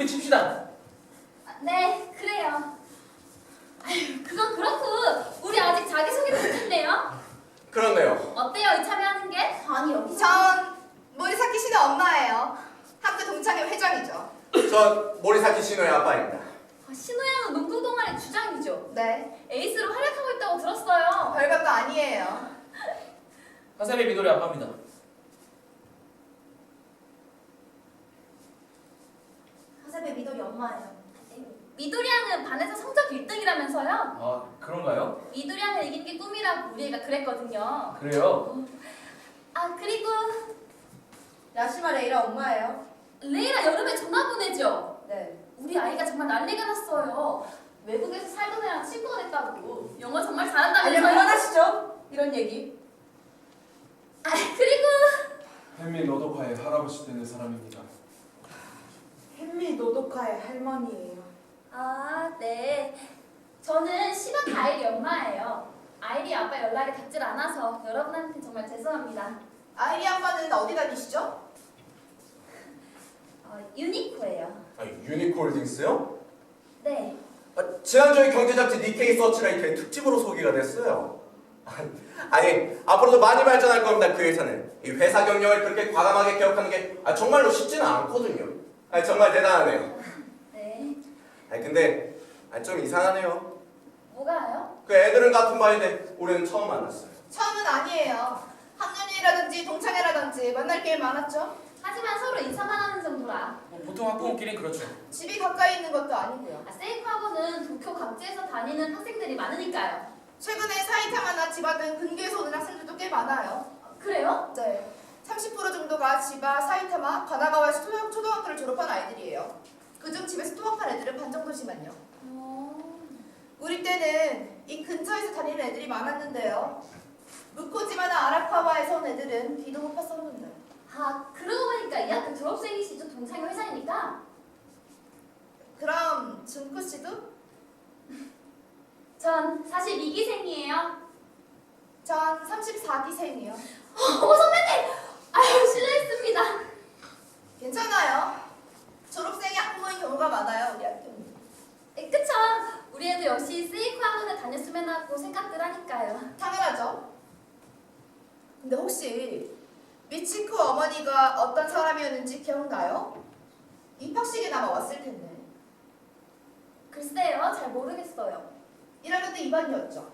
우리 칩시다. 네, 그래요. 아유, 그건 그렇고 우리 아직 자기소개도 못했네요. 그렇네요. 어때요, 이참여하는 게? 아니, 여기서 전 모리사키 씨의 엄마예요. 학교 동창회 회장이죠. 전 모리사키 신호의 아빠입니다. 신호양은 농구 동아리 주장이죠. 네, 에이스로 활약하고 있다고 들었어요. 별것도 아니에요. 하세미 미도리 아빠입니다. 하세배 미도리 엄마예요. 미도리양은 반에서 성적 1등이라면서요? 아, 그런가요? 미도리양을 이기는 게 꿈이라고 우리 애가 그랬거든요. 그래요? 아, 그리고 야시마 레이라 엄마예요. 레이라 여름에 전화 보내죠? 네. 우리 아이가 정말 난리가 났어요. 외국에서 살던 애랑 친구가 됐다고. 영어 정말 잘한다면서요? 그만하시죠. 이런 얘기. 아, 그리고 햄미 노도카의 할아버지 되는 사람입니다. 햄미 노도카의 할머니예요. 아, 네. 저는 시바카 아이리 엄마예요. 아이리 아빠 연락이 닿질 않아서 여러분한테 정말 죄송합니다. 아이리 아빠는 어디 다니시죠? 유니코예요. 유니콜딩스요? 네. 지난주에 경제잡지 니케이 서치라이트의 특집으로 소개가 됐어요. 아니, 앞으로도 많이 발전할 겁니다. 그 회사는 이 회사 경영을 그렇게 과감하게 개혁하는 게 정말로 쉽지는 않거든요. 정말 대단하네요. 네. 근데 좀 이상하네요. 뭐가요? 그 애들은 같은 반인데 우리는 처음 만났어요. 처음은 아니에요. 학년이라든지 동창회라든지 만날 기회 많았죠. 하지만 서로 인사만 하는 정도라. 보통 학부모끼리는 그렇죠. 집이 가까이 있는 것도 아니고요. 세이코 학원은 도쿄 각지에서 다니는 학생들이 많으니까요. 최근에 사이타마나 지바 등 근교에서 오는 학생들도 꽤 많아요. 그래요? 네. 30% 정도가 지바, 사이타마, 가나가와에서 초등학교를 졸업한 아이들이에요. 그중 집에서 통학한 애들은 반 정도지만요. 우리 때는 이 근처에서 다니는 애들이 많았는데요. 무코지마나 아라카와에서 온 애들은 귀도 못 봤었는데. 아, 그러고 보니까 이 학교 졸업생이시죠? 동창회 회장이니까. 그럼 준코 씨도? 전 사실 2기생이에요. 전 34기생이요. 어머 선배님! 아유, 실례했습니다. 괜찮아요. 졸업생이 학부모인 경우가 많아요, 우리 학교는. 그쵸? 우리 애도 역시 세이코 학원을 다녔으면 하고 생각들 하니까요. 당연하죠. 근데 혹시 미치코 어머니가 어떤 사람이었는지 기억나요? 입학식에 아마 왔을 텐데. 글쎄요, 잘 모르겠어요. 1학년 때 2반이었죠.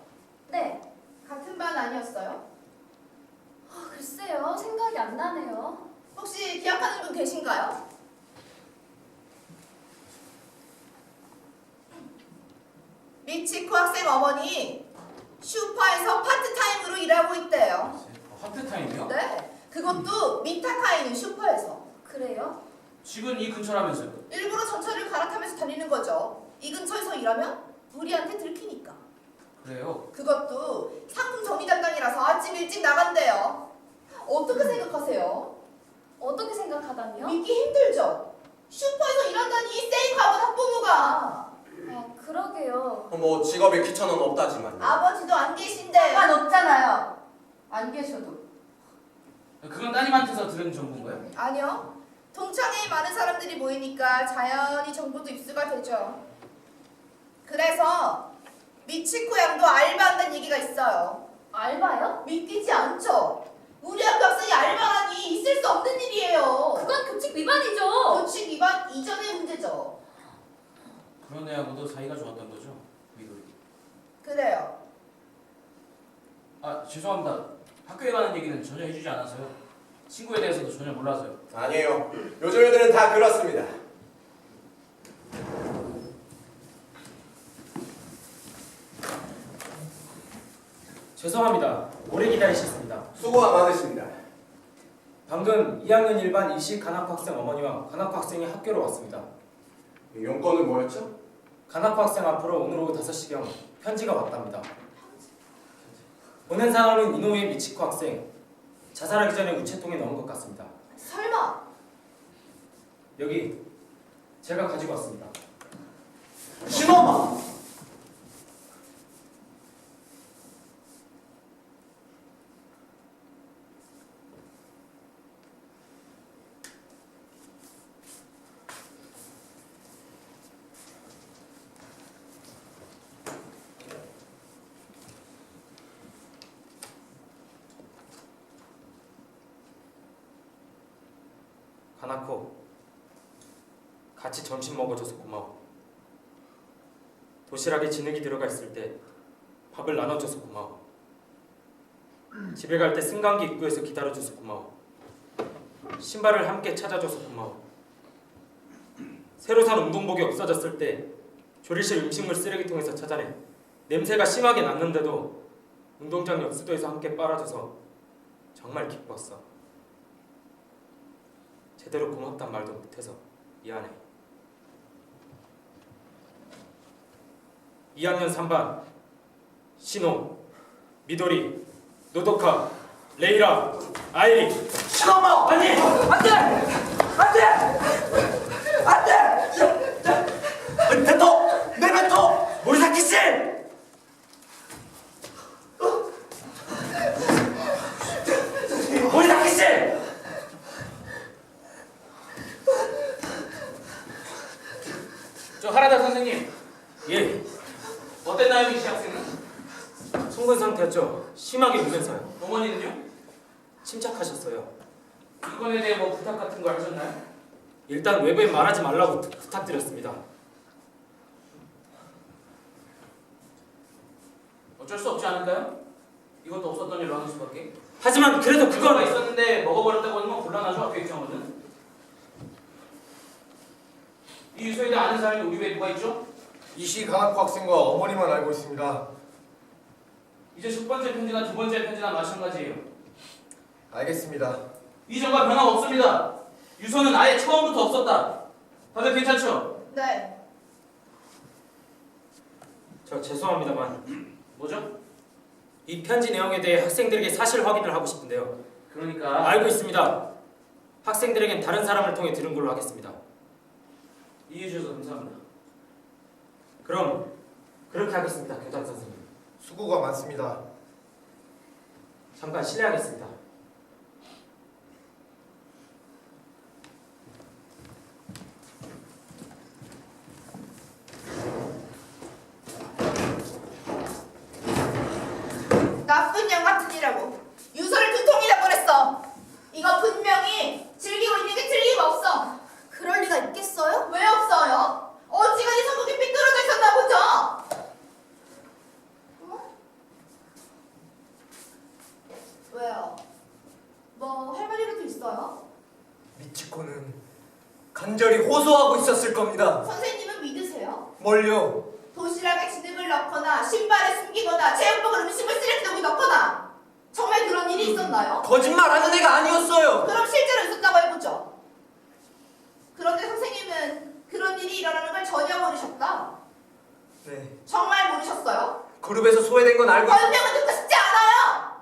네. 같은 반 아니었어요? 글쎄요, 생각이 안 나네요. 혹시 기억하는 분 계신가요? 미치코 학생 어머니 슈퍼에서 파트타임으로 일하고 있대요. 하트타임이요? 네. 그것도 미타카이는 슈퍼에서. 그래요? 집은 이 근처라면서요. 일부러 전철을 갈아타면서 다니는 거죠. 이 근처에서 일하면 우리한테 들키니까. 그래요? 그것도 상품 정리 담당이라서 아침 일찍 나간대요. 어떻게 생각하세요? 어떻게 생각하다니요? 믿기 힘들죠? 슈퍼에서 일한다니 세이카원 학부모가. 그러게요. 뭐 직업에 귀천은 없다지만. 아버지도 안 계신데. 없잖아요. 안 계셔도. 그건 따님한테서 들은 정보인가요? 아니요. 동창회에 많은 사람들이 모이니까 자연히 정보도 입수가 되죠. 그래서 미치코 양도 알바한다는 얘기가 있어요. 알바요? 믿기지 않죠? 우리 학교 학생이 알바라니 있을 수 없는 일이에요. 그건 교칙 위반이죠. 교칙 위반 이전의 문제죠. 그런 애하고도 사이가 좋았던 거죠? 미도리. 그래요. 아, 죄송합니다. 학교에 관한 얘기는 전혀 해주지 않아서요. 친구에 대해서도 전혀 몰라서요. 아니에요. 요즘 애들은 다 그렇습니다. 죄송합니다. 오래 기다리셨습니다. 수고가 많으십니다. 방금 2학년 1반 이식 간학부 학생 어머니와 간학부 학생이 학교로 왔습니다. 용건은 뭐였죠? 간학부 학생 앞으로 오늘 오후 5시경 편지가 왔답니다. 보낸 사람은 이노우에 미치코 학생. 자살하기 전에 우체통에 넣은 것 같습니다. 설마. 여기 제가 가지고 왔습니다. 신호마! 가나코, 같이 점심 먹어줘서 고마워. 도시락에 진흙이 들어가 있을 때 밥을 나눠줘서 고마워. 집에 갈 때 승강기 입구에서 기다려줘서 고마워. 신발을 함께 찾아줘서 고마워. 새로 산 운동복이 없어졌을 때 조리실 음식물 쓰레기통에서 찾아내 냄새가 심하게 났는데도 운동장 옆 수도에서 함께 빨아줘서 정말 기뻤어. 제대로 고맙단 말도 못해서 미안해. 2학년 3반 신호, 미도리, 노도카, 레이라, 아이리. 잠깐만! 아니! 안 돼! 안 돼! 안 돼! 멘토! 내 멘토! 모리사키 씨! 모리사키 씨! 저 하라다 선생님, 예, 어땠나요, 이 학생은? 송근 상태였죠. 심하게 울면서요. 어머니는요? 침착하셨어요. 이건에 대해 뭐 부탁 같은 거 하셨나요? 일단 외부에 말하지 말라고 부탁드렸습니다. 어쩔 수 없지 않을까요? 이것도 없었던 일로 하는 수밖에. 하지만 그래도 그거가 그건 있었는데 먹어버렸다고 하는 건 곤란하죠, 학교 입장으로는. 이 유서에 대해 아는 사람이 우리 외에 누가 있죠? 이시 가나코 학생과 어머니만 알고 있습니다. 이제 첫 번째 편지나 두 번째 편지나 마찬가지예요. 알겠습니다. 이전과 변화가 없습니다. 유서는 아예 처음부터 없었다. 다들 괜찮죠? 네. 저 죄송합니다만 뭐죠? 이 편지 내용에 대해 학생들에게 사실 확인을 하고 싶은데요. 그러니까 알고 있습니다. 학생들에겐 다른 사람을 통해 들은 걸로 하겠습니다. 이해해 주셔서 감사합니다. 그럼 그렇게 하겠습니다, 교장 선생님. 수고가 많습니다. 잠깐 실례하겠습니다. 나쁜 년 같은 이라고 유서를 2통이나 보냈어. 이거 분명히 즐기고 있는 게 틀림없어. 그럴 리가 있겠어요? 왜 없어요? 어지간히 성격이 삐뚤어져 있었나 보죠. 어? 왜요? 뭐 할 말이라도 있어요? 미치코는 간절히 호소하고 있었을 겁니다. 선생님은 믿으세요? 뭘요? 도시락에 진흙을 넣거나 신발에 숨기거나 체육복을 음식물 쓰레기통에 넣거나 정말 그런 일이 있었나요? 거짓말하는 애가 아니었어요. 그럼 실제로 있었다고 해보죠. 그런데 선생님은 그런 일이 일어나는 걸 전혀 모르셨다. 네. 정말 모르셨어요? 그룹에서 소외된 건 알고 있... 변명은 듣고 싶지 않아요.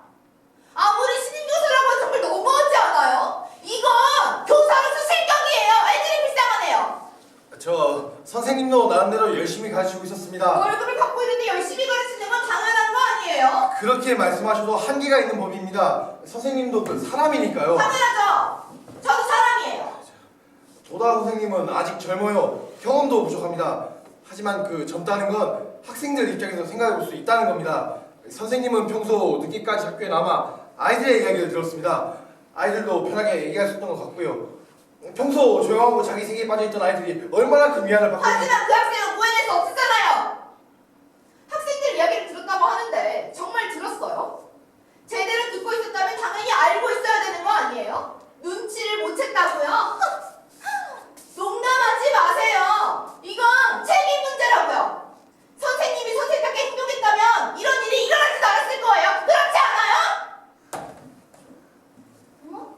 아무리 신임교사라고 해도 정말 너무하지 않아요? 이건 교사로서 실격이에요. 애들이 불쌍하네요. 저 선생님도 나름대로 열심히 가르치고 있었습니다. 월급을 받고 있는데 열심히 가르치는 건 당연한 거 아니에요? 그렇게 말씀하셔도 한계가 있는 법입니다. 선생님도 그 사람이니까요. 당연하죠. 저도 사람이에요. 조다 선생님은 아직 젊어요. 경험도 부족합니다. 하지만 그 젊다는 건 학생들 입장에서 생각해 볼 수 있다는 겁니다. 선생님은 평소 늦게까지 학교에 남아 아이들의 이야기를 들었습니다. 아이들도 편하게 얘기할 수 있던 것 같고요. 평소 조용하고 자기 세계에 빠져있던 아이들이 얼마나 그 미안을 받고 하지만 그 학생은 구해낼 수 없었잖아요. 학생들 이야기를 들었다고 하는데 정말 들었어요? 제대로 듣고 있었다면 당연히 알고 있어야 되는 거 아니에요? 눈치를 못 챘다고요? 농담하지 마세요. 이건 책임 문제라고요. 선생님이 선생님답게 행동했다면 이런 일이 일어나지도 않았을 거예요. 그렇지 않아요? 어?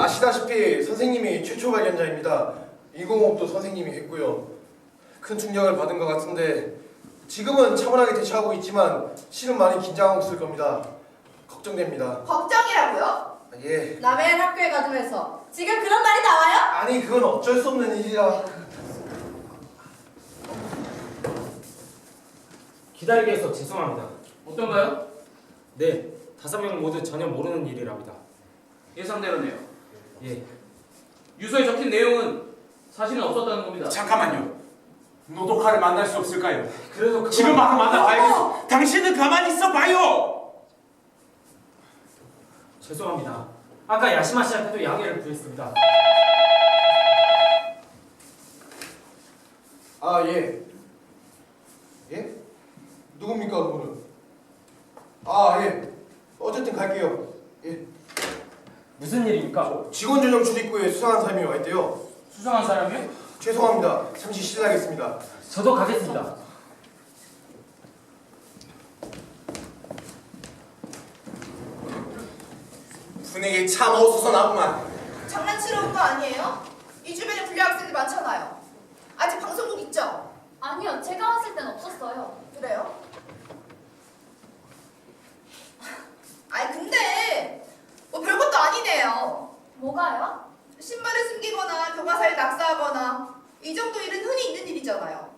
아시다시피 선생님이 최초 발견자입니다. 인공호흡도 선생님이 했고요. 큰 충격을 받은 것 같은데 지금은 차분하게 대처하고 있지만 실은 많이 긴장하고 있을 겁니다. 걱정됩니다. 걱정이라고요? 예. 남의 학교에 가두면서 지금 그런 말이 나와요? 아니 그건 어쩔 수 없는 일이라. 기다리게 해서 죄송합니다. 어떤가요? 네, 5명 모두 전혀 모르는 일이랍니다. 예상대로네요. 예, 유서에 적힌 내용은 사실은 없었다는 겁니다. 잠깐만요. 노도카를 만날 수 없을까요? 그래도 그건... 지금 바로 만나봐야겠어. 당신은 가만히 있어 봐요. 죄송합니다. 아까 야시마 씨한테도 양해를 구했습니다. 아, 예. 예? 누굽니까, 그분은? 아, 예. 어쨌든 갈게요. 예. 무슨 일입니까? 직원 전용 출입구에 수상한 사람이 와 있대요. 수상한 사람이요? 죄송합니다. 잠시 실례하겠습니다. 저도 가겠습니다. 분위기 참 어수선하구만. 장난치러 온 거 아니에요? 이 주변에 불량 학생들 많잖아요. 아직 방송국 있죠? 아니요, 제가 왔을 땐 없었어요. 그래요? 아니 근데 뭐 별것도 아니네요. 뭐가요? 신발을 숨기거나 교과서를 낙서하거나 이 정도 일은 흔히 있는 일이잖아요.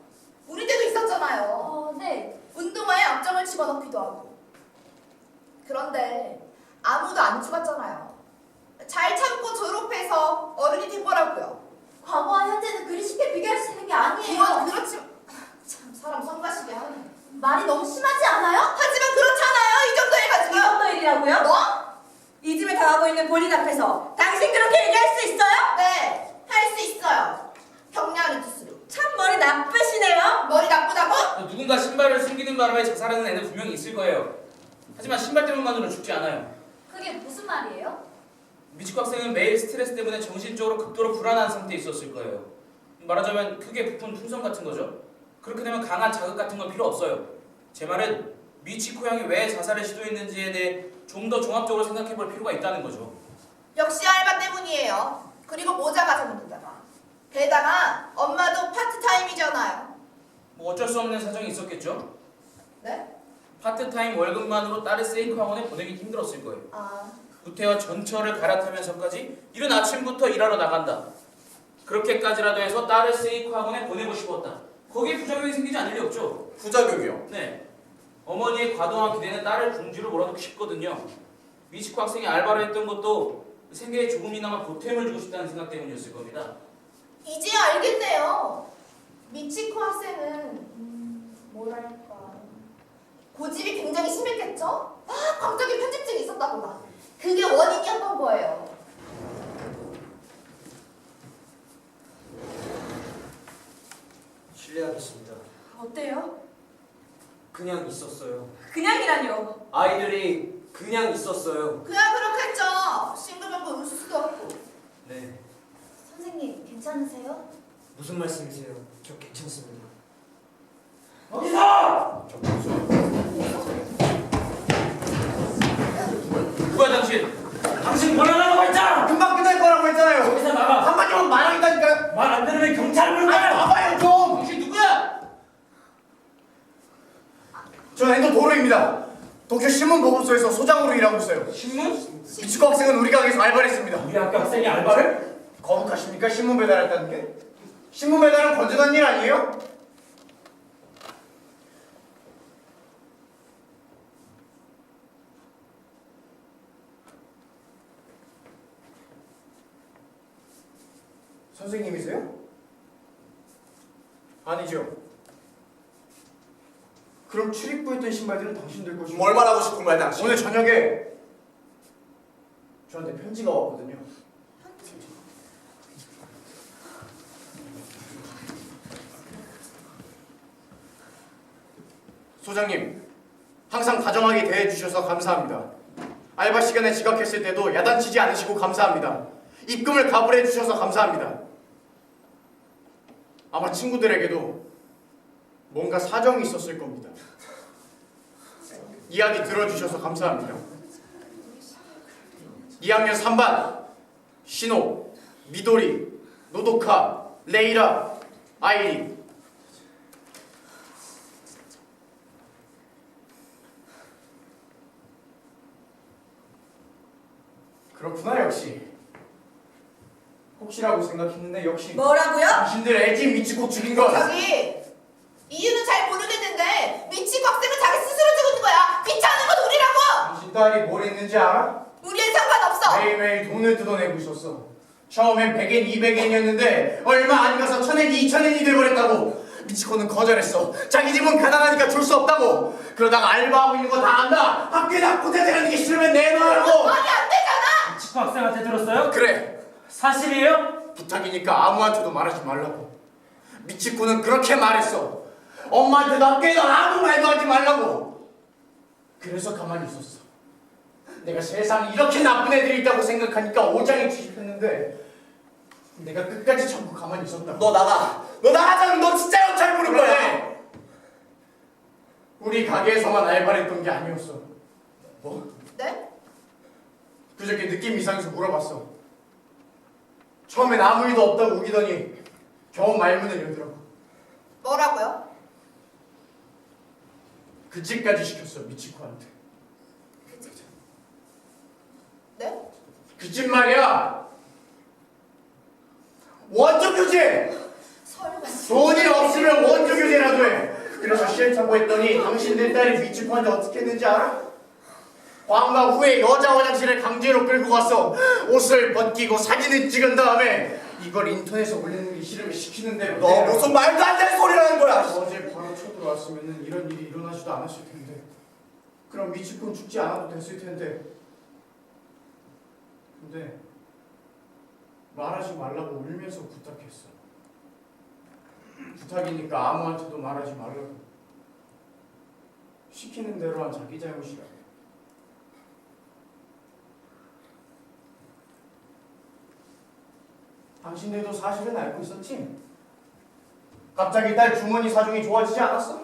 우리 때도 있었잖아요. 네. 운동화에 앞정을 집어넣기도 하고. 그런데 아무도 안 죽었잖아요. 잘 참고 졸업해서 어른이 된 거라고요. 과거와 현재는 그리 쉽게 비교할 수 있는 게 아니에요. 이건 그렇지만 참 사람 성가시게 하네. 말이 너무 심하지 않아요? 하지만 그렇잖아요. 이 정도 해가지고. 이 정도 일이라고요? 뭐? 이 집에 당하고 있는 본인 앞에서 당신 그렇게 얘기할 수 있어요? 네, 할 수 있어요. 경량한 뜻으로. 참 머리 나쁘시네요. 머리 나쁘다고? 누군가 신발을 숨기는 바람에 자살하는 애는 분명히 있을 거예요. 하지만 신발 때문만으로 죽지 않아요. 그게 무슨 말이에요? 미치코 학생은 매일 스트레스 때문에 정신적으로 극도로 불안한 상태에 있었을 거예요. 말하자면 크게 부푼 풍선 같은 거죠. 그렇게 되면 강한 자극 같은 건 필요 없어요. 제 말은 미치코 양이 왜 자살을 시도했는지에 대해 좀 더 종합적으로 생각해 볼 필요가 있다는 거죠. 역시 알바 때문이에요. 그리고 모자 가져놓는다가. 게다가 엄마도 파트타임이잖아요. 뭐 어쩔 수 없는 사정이 있었겠죠. 네? 파트타임 월급만으로 딸을 세이크 학원에 보내기 힘들었을 거예요. 아, 구태와 전철을 갈아타면서까지 이른 아침부터 일하러 나간다. 그렇게까지라도 해서 딸을 세이크 학원에 보내고 싶었다. 거기에 부작용이 생기지 않을 리 없죠. 부작용이요. 네. 어머니의 과도한 기대는 딸을 궁지로 몰아넣기 쉽거든요. 미치코 학생이 알바를 했던 것도 생계에 조금이나마 보탬을 주고 싶다는 생각 때문이었을 겁니다. 이제야 알겠네요. 미치코 학생은 뭐랄까 고집이 굉장히 심했겠죠? 막 광적인 편집증이 있었다거나 그게 원인이었던 거예요. 실례하겠습니다. 어때요? 그냥 있었어요. 그냥이라뇨. 아이들이 그냥 있었어요. 그냥 그렇겠죠. 싱글벙글 울 수도 없고. 네. 선생님, 괜찮으세요? 무슨 말씀이세요? 저 괜찮습니다. 어디서! 누가 당신? 당신 몰아나라고 했잖아! 금방 끝날 거라고 했잖아요. 여기서 나가! 한마디만 말하겠다니까요. 말 안 들으면 경찰 부를 아니, 거야! 봐봐요 좀. 당신 누구야? 전 엔도 도로입니다. 도쿄 신문보급소에서 소장으로 일하고 있어요. 신문? 미치코 학생은 우리 가게에서 알바를 했습니다. 우리 학교 학생이 알바를? 거북하십니까? 신문 배달했다는 게? 신문 배달은 건전한 일 아니에요? 선생님이세요? 아니죠. 그럼 출입구했던 신발들은 당신들 것이고 뭘 말하고 싶은 거야, 당신? 오늘 저녁에 저한테 편지가 왔거든요. 소장님, 항상 다정하게 대해주셔서 감사합니다. 알바 시간에 지각했을 때도 야단치지 않으시고 감사합니다. 입금을 가불해 주셔서 감사합니다. 아마 친구들에게도 뭔가 사정이 있었을 겁니다. 이야기 들어주셔서 감사합니다. 2학년 3반 신호, 미도리, 노도카, 레이라, 아이리. 그렇구나. 역시 혹시라고 생각했는데 역시 뭐라고요? 당신들 애지 미치고 죽인 거. 저기 이유는 잘 모르겠는데 미치코 학생은 자기 스스로 죽은 거야. 귀찮은 건 우리라고. 당신 딸이 뭘 했는지 알아? 우리엔 상관없어. 매일매일 돈을 뜯어내고 있었어. 처음엔 100엔, 200엔이었는데 얼마 안 가서 1000엔, 2000엔이 돼버렸다고. 미치코는 거절했어. 자기 집은 가난하니까 줄 수 없다고. 그러다가 알바하고 있는 거 다 안다. 학교에다 꼬대대는 게 싫으면 내놓으라고. 말이 안 되잖아. 치과 학생한테 들었어요? 그래. 사실이에요? 부탁이니까 아무한테도 말하지 말라고. 미치코는 그렇게 말했어. 엄마한테도 학교에서 아무 말도 하지 말라고. 그래서 가만히 있었어. 내가 세상에 이렇게 나쁜 애들이 있다고 생각하니까 오장이 뒤집혔는데 내가 끝까지 참고 가만히 있었다. 너 나가. 너 나가자면 너 진짜 연찰 부를 거야. 우리 가게에서만 알바를 했던 게 아니었어. 뭐? 네? 그저께 느낌 이상해서 물어봤어. 처음엔 아무 일도 없다고 우기더니 겨우 말문을 열더라고. 뭐라고요? 그 집까지 시켰어, 미치코한테. 네? 그 집 말이야. 원조 교제. 설마. 돈이 없으면 원조 교제라도 해. 그래서 시행착오 했더니 당신들 딸이 미치코한테 어떻게 했는지 알아? 방과 후에 여자 화장실에 강제로 끌고 갔어. 옷을 벗기고 사진을 찍은 다음에 이걸 인터넷에 올리는 게 싫으면 시키는 대로. 너 무슨 말도 안 되는 소리를 하는 거야. 어제 바로 쳐들어왔으면 이런 일이 일어나지도 않았을 텐데. 그럼 미치코는 죽지 않아도 됐을 텐데. 근데 말하지 말라고 울면서 부탁했어. 부탁이니까 아무한테도 말하지 말라고. 시키는 대로 한 자기 잘못이라. 당신들도 사실은 알고 있었지? 갑자기 딸 주머니 사정이 좋아지지 않았어?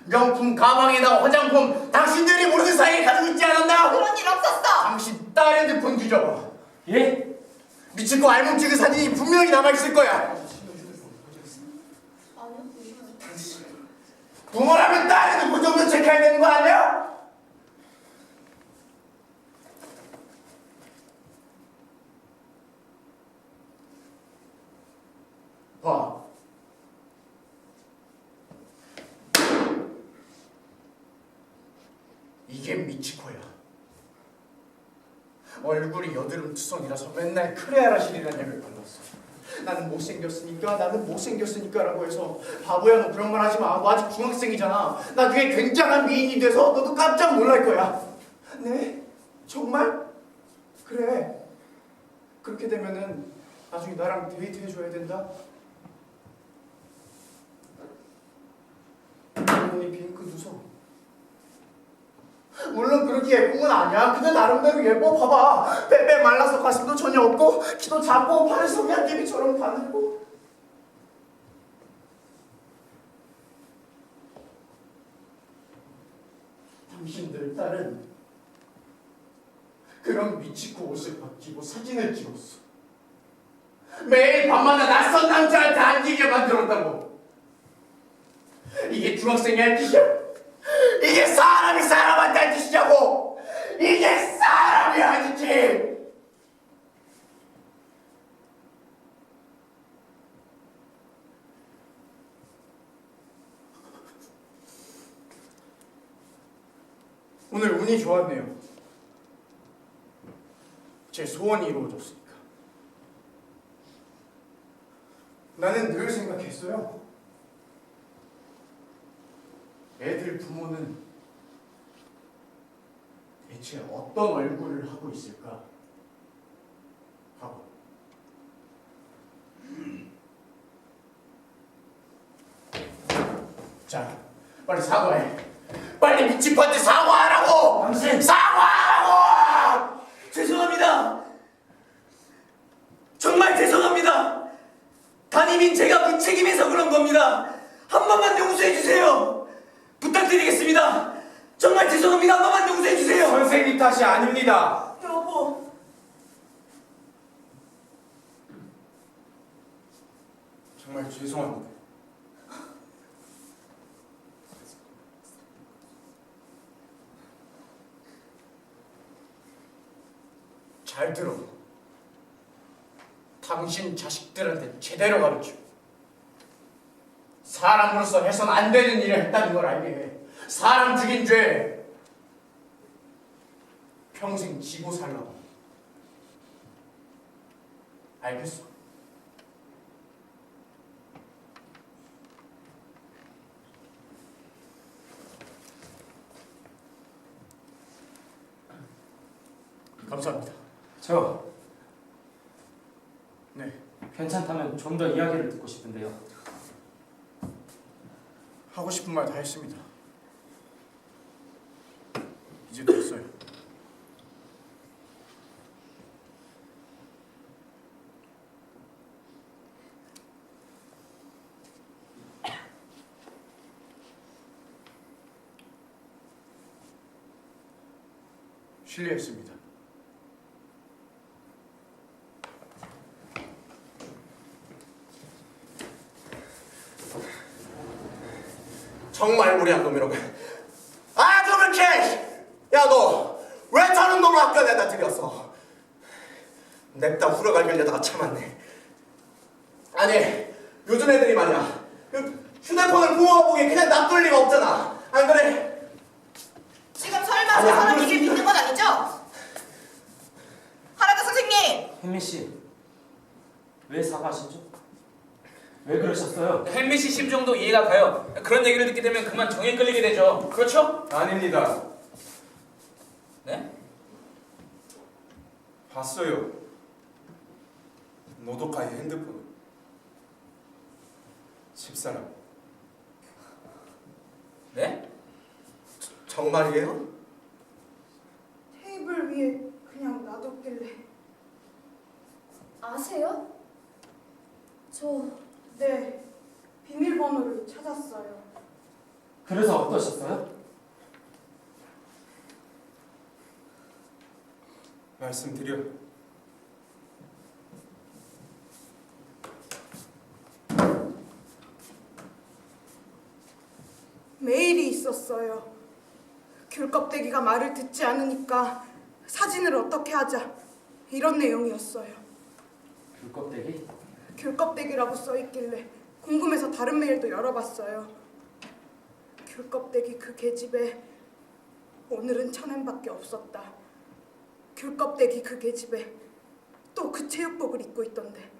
명품 가방에다가 화장품 당신들이 모르는 사이에 가지고 있지 않았나? 그런 일 없었어. 당신 딸 핸드폰 뒤져봐. 예? 미치코 알몸 찍은 사진이 분명히 남아있을 거야. 아니요. 부모라면 딸 핸드폰 정도 체크해야 되는 거 아니야? 봐. 이게 미치코야. 얼굴이 여드름 투성이라서 맨날 크레아라실이라는 약을 발랐어. 나는 못생겼으니까 라고 해서 바보야 너 그런 말 하지 마. 너 아직 중학생이잖아. 나중에 굉장한 미인이 돼서 너도 깜짝 놀랄 거야. 네? 정말? 그래. 그렇게 되면은 나중에 나랑 데이트 해줘야 된다. 이 핑크 두서. 물론 그렇게 예쁜 건 아니야. 근데 나름대로 예뻐. 봐봐. 빼빼 말라서 가슴도 전혀 없고 키도 작고 팔은 성냥개비처럼 가늘고. 당신들 딸은 그런 미치코 옷을 벗기고 사진을 찍었어. 매일 밤마다 낯선 남자한테 안기게 만들었다고. 이게 중학생이 할 짓이야? 이게 사람이 사람한테 할 짓이냐고! 이게 사람이 할 짓이지! 오늘 운이 좋았네요. 제 소원이 이루어졌으니까. 나는 늘 생각했어요. 애들 부모는 대체 어떤 얼굴을 하고 있을까 하고. 자, 빨리 사과해. 빨리 미치코한테 사과하라고! 당신! 사과하라고! 죄송합니다. 정말 죄송합니다. 담임인 제가 무책임해서 그런 겁니다. 한 번만 용서해 주세요. 부탁드리겠습니다. 정말 죄송합니다. 한 번만 용서해 주세요. 선생님 탓이 아닙니다. 여보. 정말 죄송합니다. 잘 들어. 당신 자식들한테 제대로 가르쳐. 사람으로서 해선 안 되는 일을 했다는 걸 알게 해. 사람 죽인 죄 평생 지고 살라고. 알겠어? 감사합니다. 네. 괜찮다면 좀 더 이야기를 듣고 싶은데요. 하고 싶은 말 다 했습니다. 이제 됐어요. 실례했습니다. 정말 무리한 놈이라고. 아, 그러면 걔! 야, 너 왜 저런 놈을 학교에 내다 들였어? 냅다 후려갈기려다가 참았네. 아니, 요즘 애들이 말이야. 그 휴대폰을 부모가 보기에 그냥 놔둘 리가 없잖아. 안 그래? 지금 설마 아니, 저 안 사람 그럴 얘기를 수 믿는 건 아니죠? 하라다 선생님! 혜미 씨, 왜 사과하시죠? 왜 그러셨어요? 햄미 씨 심정도 이해가 가요. 그런 얘기를 듣게 되면 그만 정에 끌리게 되죠. 그렇죠? 아닙니다. 네? 봤어요. 노도카의 핸드폰을. 집사람. 네? 정말이에요? 테이블 위에 그냥 놔뒀길래. 아세요? 네, 비밀번호를 찾았어요. 그래서 어떠셨어요? 말씀드려. 메일이 있었어요. 귤껍데기가 말을 듣지 않으니까 사진을 어떻게 하자. 이런 내용이었어요. 귤껍데기? 귤껍데기라고 써있길래 궁금해서 다른 메일도 열어봤어요. 귤껍데기 그 계집에 오늘은 1,000엔밖에 없었다. 귤껍데기 그 계집에 또 그 체육복을 입고 있던데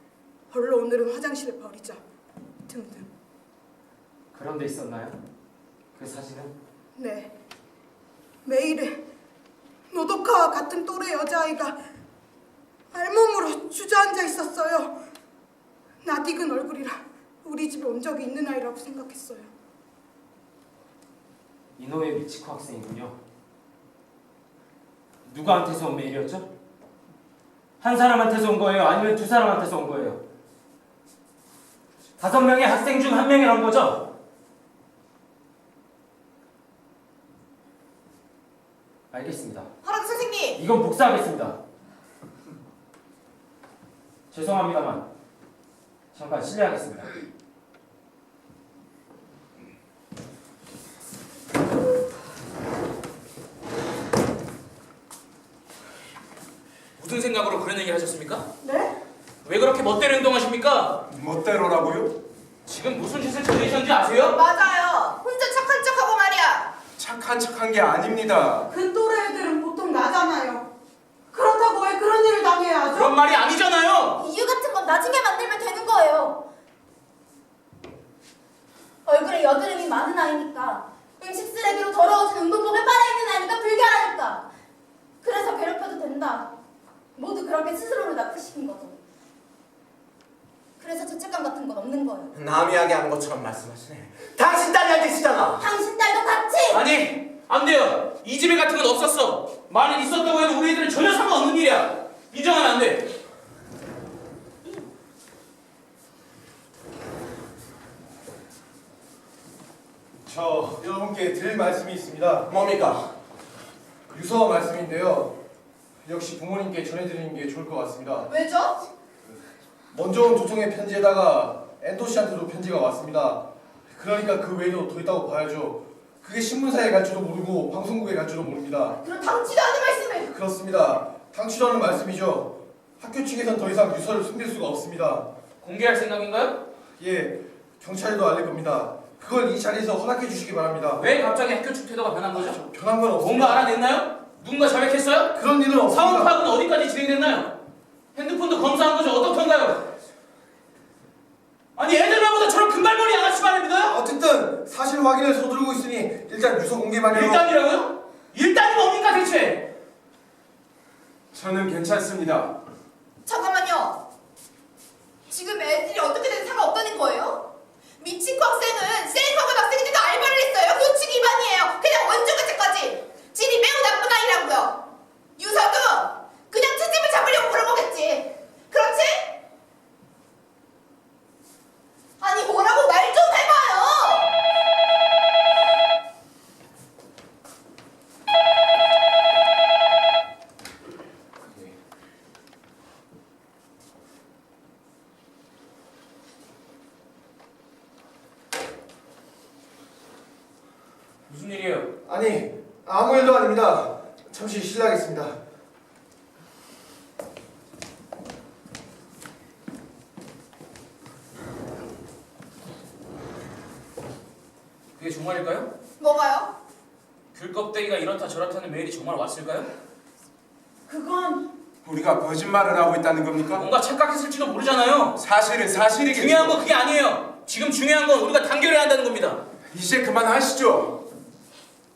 벌로 오늘은 화장실에 버리자 등등. 그런 데 있었나요? 그 사진은? 네, 메일에 노도카와 같은 또래 여자아이가 알몸으로 주저앉아 있었어요. 낯익은 얼굴이라 우리 집에 온 적이 있는 아이라고 생각했어요. 이노의 미치코 학생이군요. 누구한테서 온 메일이었죠? 한 사람한테서 온 거예요? 아니면 두 사람한테서 온 거예요? 5명의 학생 중 1명이란 거죠? 알겠습니다. 하라드 선생님! 이건 복사하겠습니다. 죄송합니다만 잠깐 실례하겠습니다. 무슨 생각으로 그런 얘기를 하셨습니까? 네? 왜 그렇게 멋대로 행동하십니까? 멋대로라고요? 지금 무슨 짓을 저지르셨는지 아세요? 맞아요. 혼자 착한 척하고 말이야. 착한 척한 게 아닙니다. 그 또래 애들은 보통 나잖아요. 그렇다고 왜 그런 일을 당해야 하죠? 그런 말이 아니잖아요. 이유 같은 건 나중에 만들면 되는 거예요. 얼굴에 여드름이 많은 아이니까, 음식 쓰레기로 더러워진 운동복을 빨아입는 아이니까 불결하니까. 그래서 괴롭혀도 된다. 모두 그렇게 스스로를 납득시킨 거죠. 그래서 죄책감 같은 건 없는 거예요. 남이 이야기하는 것처럼 말씀하시네. 당신 딸이한테 쓰잖아. 당신 딸도 같이! 아니, 안 돼요. 이 집에 같은 건 없었어. 만약 있었다고 해도 우리 애들은 전혀 상관없는 일이야. 인정하면 안 돼. 저 여러분께 드릴 말씀이 있습니다. 뭡니까? 유서 말씀인데요. 역시 부모님께 전해드리는 게 좋을 것 같습니다. 왜죠? 먼저 온 조청의 편지에다가 엔도 씨한테도 편지가 왔습니다. 그러니까 그 외에도 더 있다고 봐야죠. 그게 신문사에 갈지도 모르고 방송국에 갈지도 모릅니다. 그럼 당치도 않은 말씀을! 그렇습니다. 당치라는 말씀이죠. 학교 측에선 더 이상 유서를 숨길 수가 없습니다. 공개할 생각인가요? 예, 경찰에도 알릴 겁니다. 그걸 이 자리에서 허락해 주시기 바랍니다. 왜 갑자기 학교 측 태도가 변한 거죠? 변한 건 없습니다. 뭔가 알아냈나요? 누군가 자백했어요? 그런 일은 없습니다. 사원 파악은 어디까지 진행됐나요? 핸드폰도 검사한 거죠? 어떻던가요? 아니 애들만보다 저런 금발머리 양아치 말입니다. 어쨌든 사실 확인을 서두르고 있으니 일단 유서 공개만요. 일단이라고요? 일단이 뭡니까 대체? 저는 괜찮습니다. 잠깐만요. 지금 애들이 어떻게 되든 상관없다는 거예요? 미치코 학생은 셀프하고 학생인데도 알바를 했어요. 교칙 위반이에요. 그냥 원조교체까지. 질이 매우 나쁜 아이라고요. 유서도 그냥 트집을 잡으려고 그런 거겠지. 그렇지? 아니 뭐라고 말 좀 해봐요. 무슨 일이에요? 아니, 아무 일도 아닙니다. 잠시 실례하겠습니다. 그게 정말일까요? 뭐가요? 귤 껍데기가 이렇다 저렇다는 메일이 정말 왔을까요? 그건 우리가 거짓말을 하고 있다는 겁니까? 뭔가 착각했을지도 모르잖아요. 사실은 사실이겠죠. 중요한 건 그게 아니에요. 지금 중요한 건 우리가 단결해야 한다는 겁니다. 이제 그만하시죠.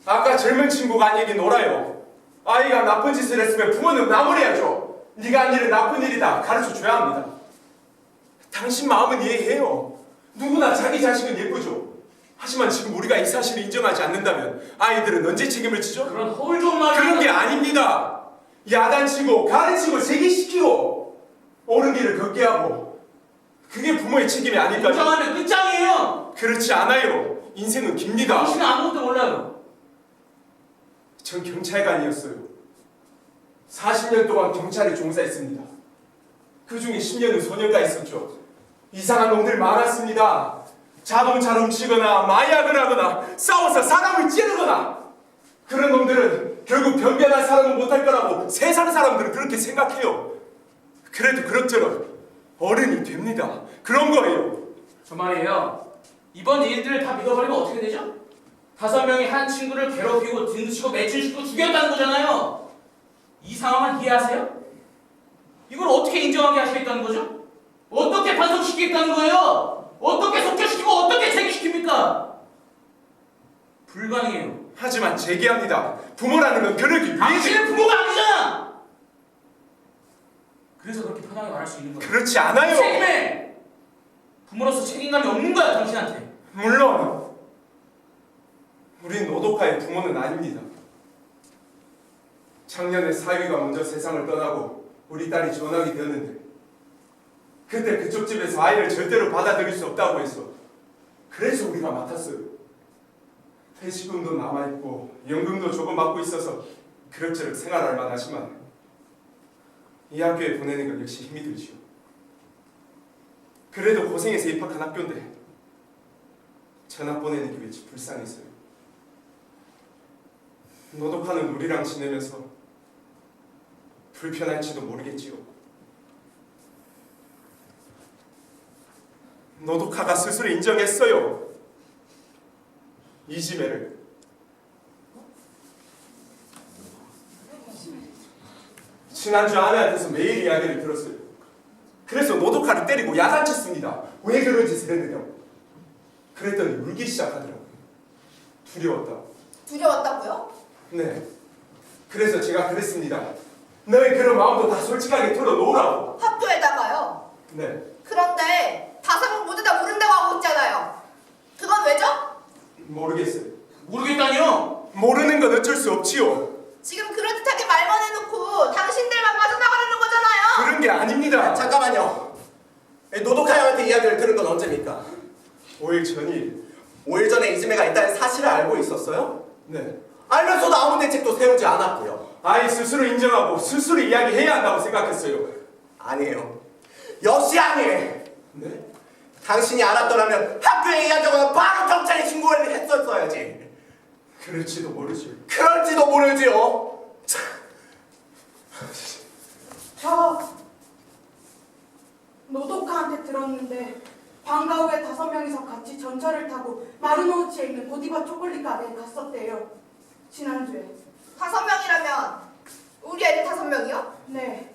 아까 젊은 친구가 한 얘기 놀아요. 아이가 나쁜 짓을 했으면 부모는 나무래야죠. 네가 한 일은 나쁜 일이다 가르쳐줘야 합니다. 당신 마음은 이해해요. 누구나 자기 자식은 예쁘죠. 하지만 지금 우리가 이 사실을 인정하지 않는다면 아이들은 언제 책임을 지죠? 그런 허울 좋은 말이 그런 게 아닙니다. 야단치고 가르치고 제기시키고 옳은 길을 걷게 하고 그게 부모의 책임이 아닐까요? 인정하면 끝장이에요. 그렇지 않아요. 인생은 깁니다. 당신은 아무것도 몰라요. 전 경찰관이었어요. 40년 동안 경찰에 종사했습니다. 그 중에 10년은 소년가 있었죠. 이상한 놈들 많았습니다. 자동차를 훔치거나 마약을 하거나 싸워서 사람을 찌르거나 그런 놈들은 결국 변변한 사람은 못할 거라고 세상 사람들은 그렇게 생각해요. 그래도 그럭저럭 어른이 됩니다. 그런 거예요. 저 말이에요. 이번 일들을 다 믿어버리면 어떻게 되죠? 5명이 한 친구를 괴롭히고 등치고 매춘시키고 죽였다는 거잖아요. 이 상황을 이해하세요? 이걸 어떻게 인정하게 하시겠다는 거죠? 어떻게 반성시키겠다는 거예요? 어떻게 속죄시키고 어떻게 제기시킵니까? 불가능해요. 하지만 제기합니다. 부모라는 건 그러기 위해 당신은 부모가 아니잖아! 그래서 그렇게 편하게 말할 수 있는 거예요. 그렇지 않아요. 책임해! 부모로서 책임감이 없는 거야, 당신한테. 물론 우린 노도카의 부모는 아닙니다. 작년에 사위가 먼저 세상을 떠나고 우리 딸이 전학이 되었는데 그때 그쪽 집에서 아이를 절대로 받아들일 수 없다고 했어. 그래서 우리가 맡았어요. 퇴직금도 남아있고 연금도 조금 받고 있어서 그럭저럭 생활할 만하지만 이 학교에 보내는 건 역시 힘이 들지요. 그래도 고생해서 입학한 학교인데 전학 보내는 게 왠지 불쌍했어요. 노독하는 우리랑 지내면서 불편할지도 모르겠지요. 노독하가 스스로 인정했어요. 이지매를. 지난주 아내한테서 매일 이야기를 들었어요. 그래서 노독하를 때리고 야단쳤습니다. 왜 그런 짓을 했느냐고. 그랬더니 울기 시작하더라고요. 두려웠다고. 두려웠다고요? 네. 그래서 제가 그랬습니다. 너의 그런 마음도 다 솔직하게 털어놓으라고. 학교에다가요. 네. 그런데 5명 모두 다 모른다고 하고 있잖아요. 그건 왜죠? 모르겠어요. 모르겠다니요? 모르는 건 어쩔 수 없지요. 지금 그럴듯하게 말만 해놓고 당신들만 빠져나가려는 거잖아요. 그런 게 아닙니다. 잠깐만요. 노도카 형한테 이야기를 들은 건 언제입니까? 5일 전일. 5일 전에 이즈메가 있다는 사실을 알고 있었어요? 네. 알면서도 아무 대책도 세우지 않았고요. 아이 스스로 인정하고 스스로 이야기해야 한다고 생각했어요. 아니에요. 역시 아니에요. 네? 당신이 알았더라면 학교에 이야기하고 바로 경찰에 신고를 했었어야지. 그럴지도 모르지. 그럴지도 모르지요. 저 노도카한테 들었는데 방과 후에 5명이서 같이 전철을 타고 마르노우치에 있는 고디바 초콜릿 가게에 갔었대요. 지난주에. 5명이라면 우리 애들 5명이요? 네.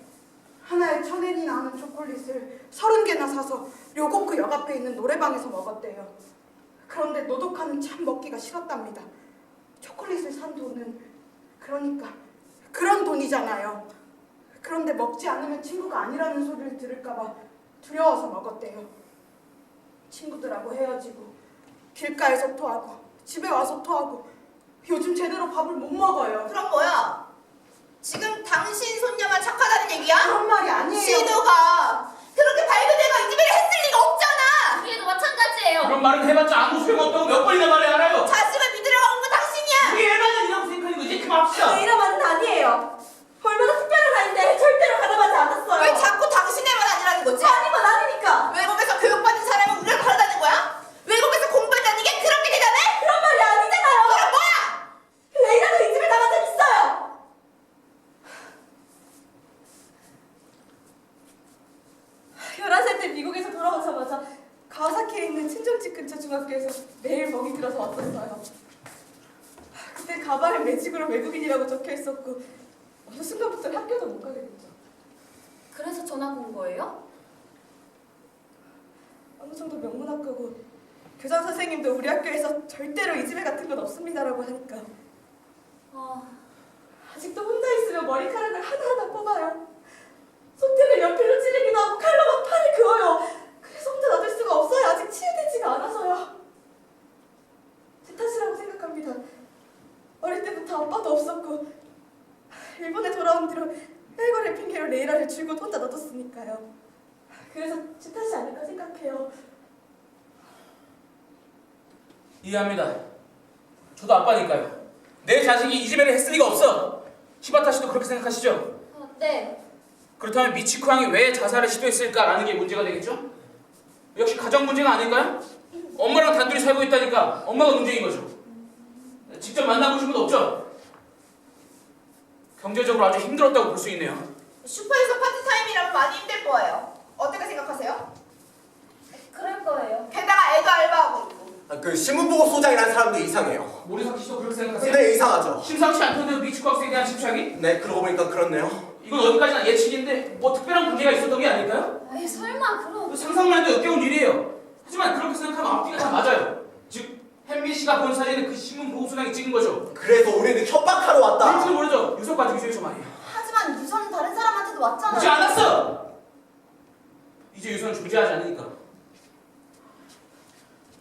하나에 1,000엔이나 하는 초콜릿을 30개나 사서 료고쿠 역 앞에 있는 노래방에서 먹었대요. 그런데 노도카는 참 먹기가 싫었답니다. 초콜릿을 산 돈은 그러니까 그런 돈이잖아요. 그런데 먹지 않으면 친구가 아니라는 소리를 들을까봐 두려워서 먹었대요. 친구들하고 헤어지고 길가에서 토하고 집에 와서 토하고 요즘 제대로 밥을 못 먹어요. 그럼 뭐야? 지금 당신 손녀만 착하다는 얘기야? 그런 말이 아니에요. 신우가 그렇게 밝은 애가 이 집에 했을 리가 없잖아. 우리도 마찬가지예요. 그런 말은 해봤자 아무 소용없다고 몇 번이나 말해야 알아요. 자식을 믿으려고 한 건 당신이야. 그게 애만이라고 생각하는 거지. 그만합시다. 레이라만은 아니에요. 얼마나 특별한 아이인데 절대로 가담하지 않았어요. 왜 자꾸 당신애만 아니라는 거지? 아니면 아니니까. 외국에서 교육받은 사람은 우리를 걸어다는 거야? 외국에서 공부했다는 게 그렇게 대단해? 그런 말이 아니잖아요. 그럼 뭐야? 레이라도 이 집에 나간 적 있어요. 11살 때 미국에서 돌아오자마자 가와사키에 있는 친정집 근처 중학교에서 매일 먹이 들어서 왔었어요. 그때 가방에 매직으로 외국인이라고 적혀 있었고 어느 순간부터 학교도 못 가게 됐죠. 그래서 전학 온 거예요? 어느 정도 명문학교고 교장 선생님도 우리 학교에서 절대로 이 집에 같은 건 없습니다라고 하니까 아직도 혼자 있으면 머리카락을 하나하나 뽑아요. 손등을 연필로 찌르기도 하고 칼로 막 팔을 그어요. 그래서 혼자 놔둘 수가 없어요. 아직 치유되지가 않아서요. 제 탓이라고 생각합니다. 어릴 때부터 아빠도 없었고 일본에 돌아온 뒤로 헬거를 핑계로 레이라를 줄곧 혼자 놔뒀으니까요. 그래서 제 탓이 아닐까 생각해요. 이해합니다. 저도 아빠니까요. 내 자식이 이 집에를 했을 리가 없어. 히바타 씨도 그렇게 생각하시죠? 네. 그렇다면 미치코 양이 왜 자살을 시도했을까라는 게 문제가 되겠죠? 역시 가정 문제가 아닐까요? 엄마랑 단둘이 살고 있다니까 엄마가 문제인 거죠. 직접 만나보신 분 없죠? 경제적으로 아주 힘들었다고 볼 수 있네요. 슈퍼에서 파트타임이라면 많이 힘들 거예요. 어떻게 생각하세요? 그럴 거예요. 게다가 애도 알바하고 있고. 그 신문보고 소장이라는 사람도 이상해요. 모리사키 씨도 그렇게 생각하세요? 네, 이상하죠. 심상치 않던데요, 미치코 학생에 대한 집착이? 네, 그러고 보니까 그렇네요. 이건 어디까지나 예측인데 뭐 특별한 관계가 있었던 게 아닐까요? 에이, 설마 그럼. 상상만 해도 역겨운 일이에요. 하지만 그렇게 생각하면 앞뒤가 다 맞아요. 즉, hen미 씨가 본 사진은 그 신문 보고 소장이 찍은 거죠. 그래서 우리는 협박하러 왔다. 될지도 모르죠. 유서 가지고 있어요, 말이에요. 하지만 유서는 다른 사람한테도 왔잖아요. 오지 않았어! 이제 유서는 존재하지 않으니까.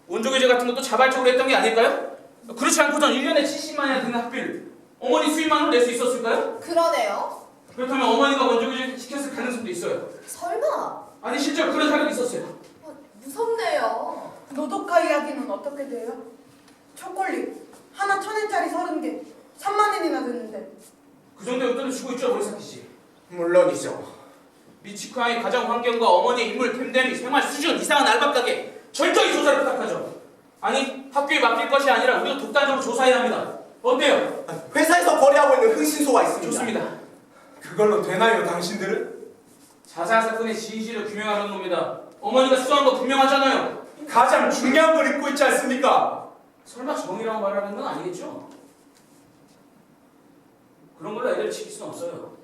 원조교제 같은 것도 자발적으로 했던 게 아닐까요? 그렇지 않고선 1년에 70만이나 드는 학비를 어머니 수입만으로 낼 수 있었을까요? 그러네요. 그렇다면 어머니가 원조교제 시켰을 가능성도 있어요. 설마. 아니 실제로 그런 사람이 있었어요. 무섭네요. 노도카 이야기는 어떻게 돼요? 초콜릿 하나 1,000엔짜리 30개 3만 엔이나 드는데 그 정도 용돈을 주고 있죠, 모리사키 씨. 물론이죠. 미치코 양의 가정 환경과 어머니의 인물 됨됨이, 생활 수준, 이상한 알바 가게 철저히 조사를 부탁하죠. 아니 학교에 맡길 것이 아니라 우리가 독단적으로 조사해야 합니다. 어때요? 회사에서 거래하고 있는 흥신소가 있습니다. 좋습니다. 그걸로 되나요, 당신들은? 자살 사건의 진실을 규명하려는 겁니다. 어머니가 수상한 거 분명하잖아요. 가장 중요한 걸 잊고 있지 않습니까? 설마 정이라고 말하는 건 아니겠죠? 그런 걸로 애들을 지킬 수는 없어요.